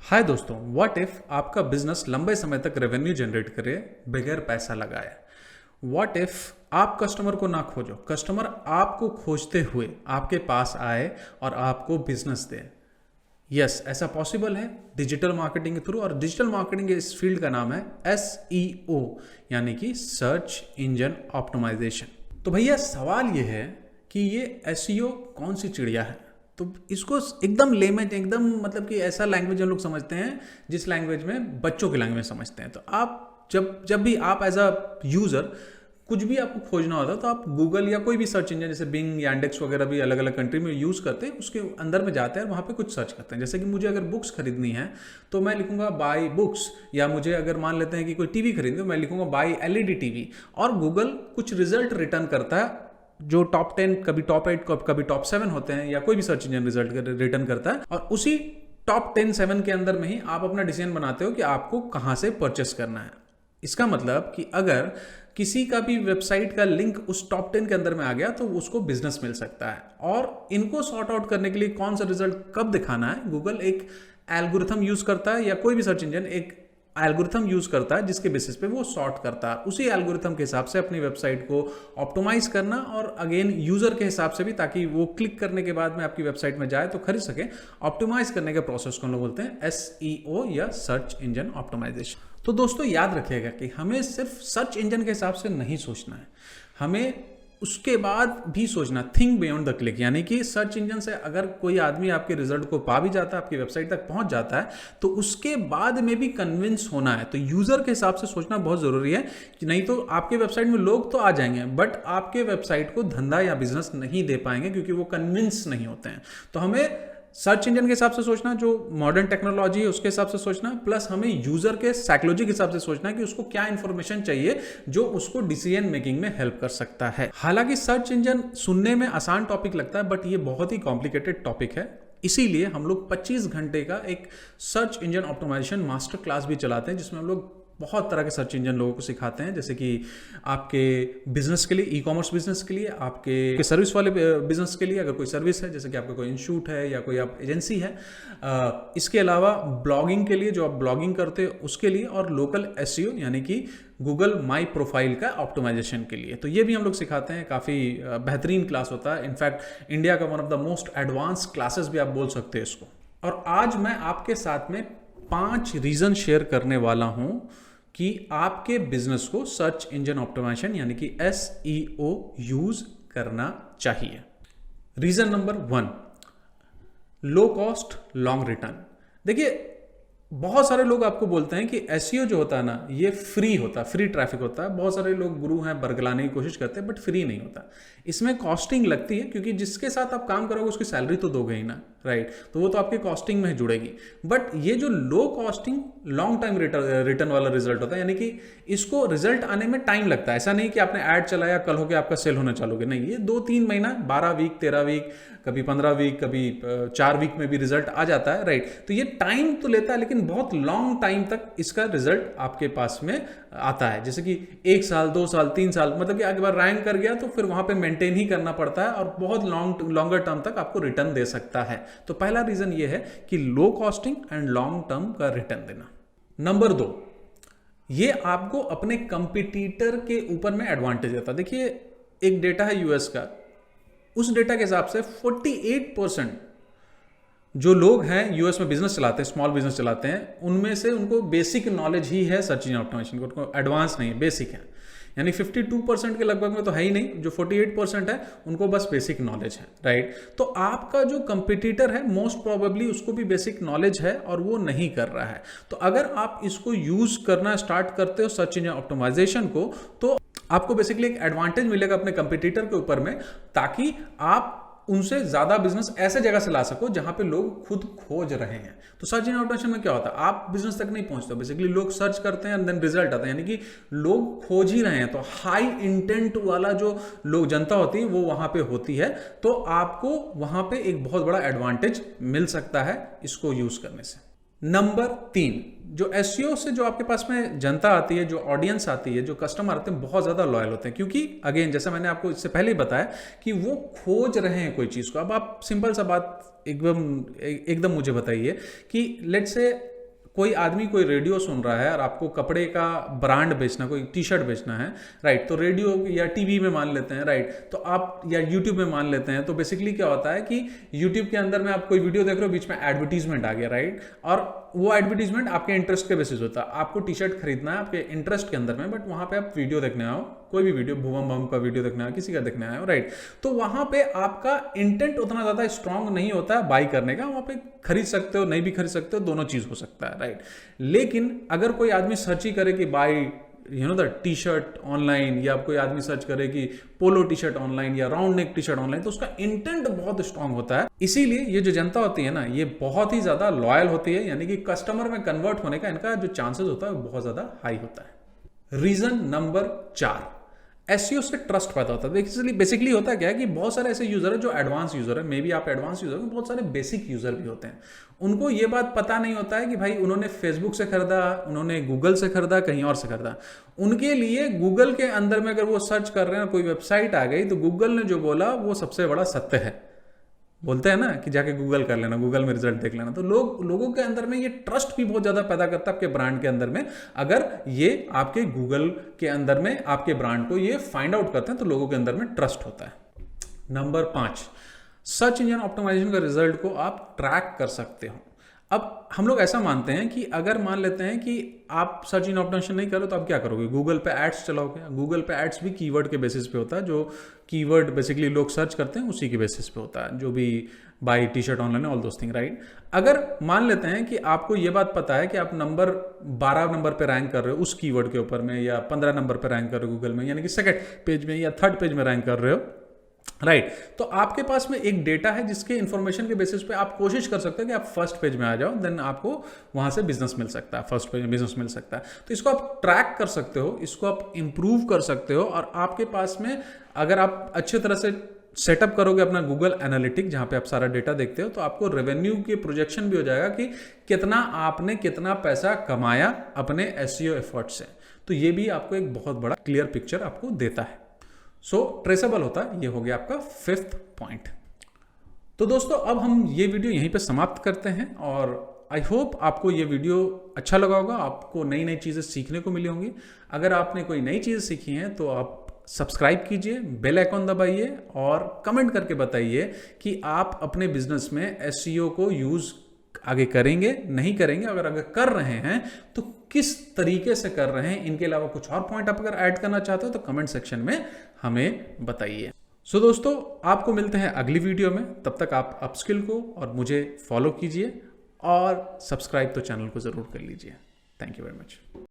हाय दोस्तों, what if आपका business लंबे समय तक रेवेन्यू जनरेट करे बगैर पैसा लगाए। व्हाट इफ आप कस्टमर को ना खोजो, कस्टमर आपको खोजते हुए आपके पास आए और आपको बिजनेस दे। यस, ऐसा पॉसिबल है डिजिटल मार्केटिंग के थ्रू। और डिजिटल मार्केटिंग के इस फील्ड का नाम है SEO, यानी कि सर्च इंजन ऑप्टिमाइजेशन। तो भैया सवाल ये है कि ये SEO कौन सी चिड़िया है। तो इसको एकदम लेमन, एकदम मतलब कि ऐसा लैंग्वेज हम लोग समझते हैं जिस लैंग्वेज में बच्चों की लैंग्वेज समझते हैं। तो आप जब भी आप एज अ यूज़र कुछ भी आपको खोजना होता है तो आप गूगल या कोई भी सर्च इंजन जैसे बिंग, यांडेक्स वगैरह भी अलग अलग कंट्री में यूज़ करते हैं, उसके अंदर में जाते हैं और वहाँ पे कुछ सर्च करते हैं। जैसे कि मुझे अगर बुक्स खरीदनी है तो मैं लिखूंगा बाय बुक्स, या मुझे अगर मान लेते हैं कि कोई टीवी खरीदनी तो मैं लिखूंगा बाय LED टीवी, और गूगल कुछ रिजल्ट रिटर्न करता है जो टॉप 10, कभी टॉप 8, कभी टॉप 7 होते हैं, या कोई भी सर्च इंजन रिजल्ट रिटर्न करता है। और उसी टॉप 10, 7 के अंदर में ही आप अपना डिसीजन बनाते हो कि आपको कहाँ से परचेस करना है। इसका मतलब कि अगर किसी का भी वेबसाइट का लिंक उस टॉप 10 के अंदर में आ गया तो उसको बिजनेस मिल सकता है। और इनको सॉर्ट आउट करने के लिए कौन सा रिजल्ट कब दिखाना है, गूगल एक एल्गोरिथम यूज करता है, या कोई भी सर्च इंजन एक एल्गोरिथम यूज करता है जिसके बेसिस पे वो सॉर्ट करता है। उसी एल्गोरिथम के हिसाब से अपनी वेबसाइट को ऑप्टिमाइज करना, और अगेन यूजर के हिसाब से भी, ताकि वो क्लिक करने के बाद में आपकी वेबसाइट में जाए तो खरीद सके। ऑप्टिमाइज करने के प्रोसेस को हम लोग बोलते हैं SEO या सर्च इंजन ऑप्टिमाइजेशन। तो दोस्तों याद रखिएगा कि हमें सिर्फ सर्च इंजन के हिसाब से नहीं सोचना है, हमें उसके बाद भी सोचना, थिंक बियॉन्ड द क्लिक। यानी कि सर्च इंजन से अगर कोई आदमी आपके रिजल्ट को पा भी जाता है, आपकी वेबसाइट तक पहुंच जाता है, तो उसके बाद में भी कन्विंस होना है। तो यूजर के हिसाब से सोचना बहुत जरूरी है कि नहीं तो आपके वेबसाइट में लोग तो आ जाएंगे बट आपके वेबसाइट को धंधा या बिजनेस नहीं दे पाएंगे क्योंकि वो कन्विंस नहीं होते हैं। तो हमें सर्च इंजन के हिसाब से सोचना, जो मॉडर्न टेक्नोलॉजी है उसके हिसाब से सोचना, प्लस हमें यूजर के साइकोलॉजी के हिसाब से सोचना है कि उसको क्या इंफॉर्मेशन चाहिए जो उसको डिसीजन मेकिंग में हेल्प कर सकता है। हालांकि सर्च इंजन सुनने में आसान टॉपिक लगता है बट ये बहुत ही कॉम्प्लिकेटेड टॉपिक है। इसीलिए हम लोग 25 घंटे का एक search engine optimization master class भी चलाते हैं, जिसमें हम लोग बहुत तरह के सर्च इंजन लोगों को सिखाते हैं। जैसे कि आपके बिजनेस के लिए, ई कॉमर्स बिजनेस के लिए, आपके सर्विस वाले बिजनेस के लिए, अगर कोई सर्विस है जैसे कि आपका कोई इंस्टीट्यूट है या कोई आप एजेंसी है। इसके अलावा ब्लॉगिंग के लिए, जो आप ब्लॉगिंग करते हो उसके लिए, और लोकल SEO यानी कि गूगल माई प्रोफाइल का ऑप्टिमाइजेशन के लिए। तो ये भी हम लोग सिखाते हैं, काफ़ी बेहतरीन क्लास होता है। इनफैक्ट इंडिया का one of the most advance classes भी आप बोल सकते हैं इसको। और आज मैं आपके साथ में 5 रीजन शेयर करने वाला हूं कि आपके बिजनेस को सर्च इंजन ऑप्टिमाइजेशन यानी कि SEO यूज करना चाहिए। Reason number 1, low cost long return. देखिए बहुत सारे लोग आपको बोलते हैं कि SEO जो होता है ना, ये फ्री होता है, फ्री ट्रैफिक होता है। बहुत सारे लोग गुरु हैं, बरगलाने की कोशिश करते हैं, बट फ्री नहीं होता। इसमें कॉस्टिंग लगती है क्योंकि जिसके साथ आप काम करोगे उसकी सैलरी तो दोगे ही ना, राइट। तो वो तो आपके कॉस्टिंग में जुड़ेगी। बट ये जो लो कॉस्टिंग लॉन्ग टाइम रिटर्न वाला रिजल्ट होता है, यानी कि इसको रिजल्ट आने में टाइम लगता है। ऐसा नहीं कि आपने ऐड चलाया कल हो गया आपका सेल होना चालू हो गया, नहीं। ये 2-3 महीना, 12 वीक, 13 वीक, कभी 15 वीक, कभी 4 वीक में भी रिजल्ट आ जाता है, राइट। तो ये टाइम तो लेता है लेकिन बहुत लॉन्ग टाइम तक इसका रिजल्ट आपके पास में आता है। जैसे कि 1 साल, 2 साल, 3 साल, मतलब कि अगर रैंक कर गया तो फिर वहां पे मेंटेन ही करना पड़ता है और बहुत लॉन्गर टर्म तक आपको रिटर्न दे सकता है। तो पहला रीजन ये है कि लो कॉस्टिंग एंड लॉन्ग टर्म का रिटर्न देना। नंबर 2, ये आपको अपने कंपटीटर के ऊपर में एडवांटेज देता है। देखिए एक डेटा है US का, उस डेटा के हिसाब से 48% जो लोग हैं US में बिजनेस चलाते हैं, स्मॉल बिजनेस चलाते हैं, उनमें से उनको बेसिक नॉलेज ही है सर्च इंजन ऑप्टिमाइजेशन को, उनको एडवांस नहीं है, बेसिक है। यानी 52% के लगभग में तो है ही नहीं, जो 48% है उनको बस बेसिक नॉलेज है, राइट। तो आपका जो कंपटीटर है मोस्ट प्रोबेबली उसको भी बेसिक नॉलेज है और वो नहीं कर रहा है। तो अगर आप इसको यूज करना स्टार्ट करते हो सर्च इंजन ऑप्टिमाइजेशन को, तो आपको बेसिकली एक एडवांटेज मिलेगा अपने कंपटीटर के ऊपर में, ताकि आप उनसे ज्यादा बिजनेस ऐसे जगह से ला सको जहां पे लोग खुद खोज रहे हैं। तो सर्च इंजन ऑप्टिमाइजेशन में क्या होता है, आप बिजनेस तक नहीं पहुंचते, बेसिकली लोग सर्च करते हैं एंड देन रिजल्ट आता है, यानी कि लोग खोज ही रहे हैं। तो हाई इंटेंट वाला जो लोग जनता होती है वो वहां पे होती है। तो आपको वहां पे एक बहुत बड़ा एडवांटेज मिल सकता है इसको यूज करने से। नंबर 3, जो SEO से जो आपके पास में जनता आती है, जो ऑडियंस आती है, जो कस्टमर आते हैं, बहुत ज़्यादा लॉयल होते हैं। क्योंकि अगेन जैसा मैंने आपको इससे पहले ही बताया कि वो खोज रहे हैं कोई चीज़ को। अब आप सिंपल सा बात एकदम मुझे बताइए कि लेट्स से कोई आदमी कोई रेडियो सुन रहा है और आपको कपड़े का ब्रांड बेचना, कोई टी शर्ट बेचना है, राइट, तो रेडियो या टीवी में मान लेते हैं, राइट, तो आप या यूट्यूब में मान लेते हैं, तो बेसिकली क्या होता है कि यूट्यूब के अंदर में आप कोई वीडियो देख रहे हो, बीच में एडवर्टीजमेंट आ गया, राइट, और वो एडवर्टीजमेंट आपके इंटरेस्ट के बेसिस होता है। आपको टी शर्ट खरीदना है आपके इंटरेस्ट के अंदर में, बट वहां पे आप वीडियो देखने आओ, कोई भी वीडियो, भूवम बम का वीडियो देखने आओ, किसी का देखने आए हो, राइट, तो वहां पे आपका इंटेंट उतना ज्यादा स्ट्रांग नहीं होता है बाई करने का, वहां पे खरीद सकते हो, नहीं भी खरीद सकते हो, दोनों चीज हो सकता है, राइट। लेकिन अगर कोई आदमी सर्च ही करे कि by the T shirt online, या कोई आदमी सर्च करे कि पोलो टी शर्ट ऑनलाइन या round neck T shirt online, तो उसका इंटेंट बहुत स्ट्रांग होता है। इसीलिए ये जो जनता होती है ना, ये बहुत ही ज्यादा लॉयल होती है, यानी कि कस्टमर में कन्वर्ट होने का इनका जो चांसेस होता है वो बहुत ज्यादा हाई होता है। रीजन नंबर 4, एसईओ से ट्रस्ट पैदा होता है। बेसिकली होता क्या है कि बहुत सारे ऐसे यूजर है जो एडवांस यूजर है, मे बी आप एडवांस यूजर हो, बहुत सारे बेसिक यूजर भी होते हैं, उनको ये बात पता नहीं होता है कि भाई उन्होंने फेसबुक से खरीदा, उन्होंने गूगल से खरीदा, कहीं और से खरीदा। उनके लिए गूगल के अंदर में अगर वो सर्च कर रहे हैं, कोई वेबसाइट आ गई, तो गूगल ने जो बोला वो सबसे बड़ा सत्य है। बोलते हैं ना कि जाके गूगल कर लेना, गूगल में रिजल्ट देख लेना, तो लोगों के अंदर में ये ट्रस्ट भी बहुत ज्यादा पैदा करता है आपके ब्रांड के अंदर में। अगर ये आपके गूगल के अंदर में आपके ब्रांड को ये फाइंड आउट करते हैं, तो लोगों के अंदर में ट्रस्ट होता है। नंबर 5, सर्च इंजन ऑप्टिमाइजेशन का रिजल्ट को आप ट्रैक कर सकते हो। अब हम लोग ऐसा मानते हैं कि अगर मान लेते हैं कि आप सर्च इंजन ऑप्टिमाइजेशन नहीं करो, तो आप क्या करोगे, गूगल पे एड्स चलाओगे। गूगल पे एड्स भी कीवर्ड के बेसिस पे होता है, जो कीवर्ड बेसिकली लोग सर्च करते हैं उसी के बेसिस पे होता है, जो भी by T shirt online, all those thing, right. अगर मान लेते हैं कि आपको ये बात पता है कि आप नंबर 12 नंबर पे रैंक कर रहे हो उस कीवर्ड के ऊपर में, या 15 नंबर पे रैंक कर रहे हो गूगल में, यानी कि सेकंड पेज में या थर्ड पेज में रैंक कर रहे हो, राइट, तो आपके पास में एक डेटा है जिसके इंफॉर्मेशन के बेसिस पे आप कोशिश कर सकते हो कि आप फर्स्ट पेज में आ जाओ, देन आपको वहां से बिजनेस मिल सकता है, फर्स्ट पेज में बिजनेस मिल सकता है। तो इसको आप ट्रैक कर सकते हो, इसको आप इंप्रूव कर सकते हो, और आपके पास में अगर आप अच्छे तरह से सेटअप करोगे अपना गूगल एनालिटिक, जहां पे आप सारा डेटा देखते हो, तो आपको रेवेन्यू के प्रोजेक्शन भी हो जाएगा कि कितना पैसा कमाया अपने एसईओ एफर्ट से। तो ये भी आपको एक बहुत बड़ा क्लियर पिक्चर आपको देता है। सो ट्रेसेबल होता है। ये हो गया आपका 5th पॉइंट। तो दोस्तों अब हम ये वीडियो यहीं पे समाप्त करते हैं, और आई होप आपको ये वीडियो अच्छा लगा होगा, आपको नई नई चीज़ें सीखने को मिली होंगी। अगर आपने कोई नई चीज़ सीखी हैं तो आप सब्सक्राइब कीजिए, बेल आइकॉन दबाइए, और कमेंट करके बताइए कि आप अपने बिजनेस में एसईओ को यूज़ आगे करेंगे, नहीं करेंगे, अगर कर रहे हैं तो किस तरीके से कर रहे हैं। इनके अलावा कुछ और पॉइंट आप अगर ऐड करना चाहते हो तो कमेंट सेक्शन में हमें बताइए। सो दोस्तों आपको मिलते हैं अगली वीडियो में, तब तक आप अपस्किल को और मुझे फॉलो कीजिए, और सब्सक्राइब तो चैनल को जरूर कर लीजिए। Thank you very much.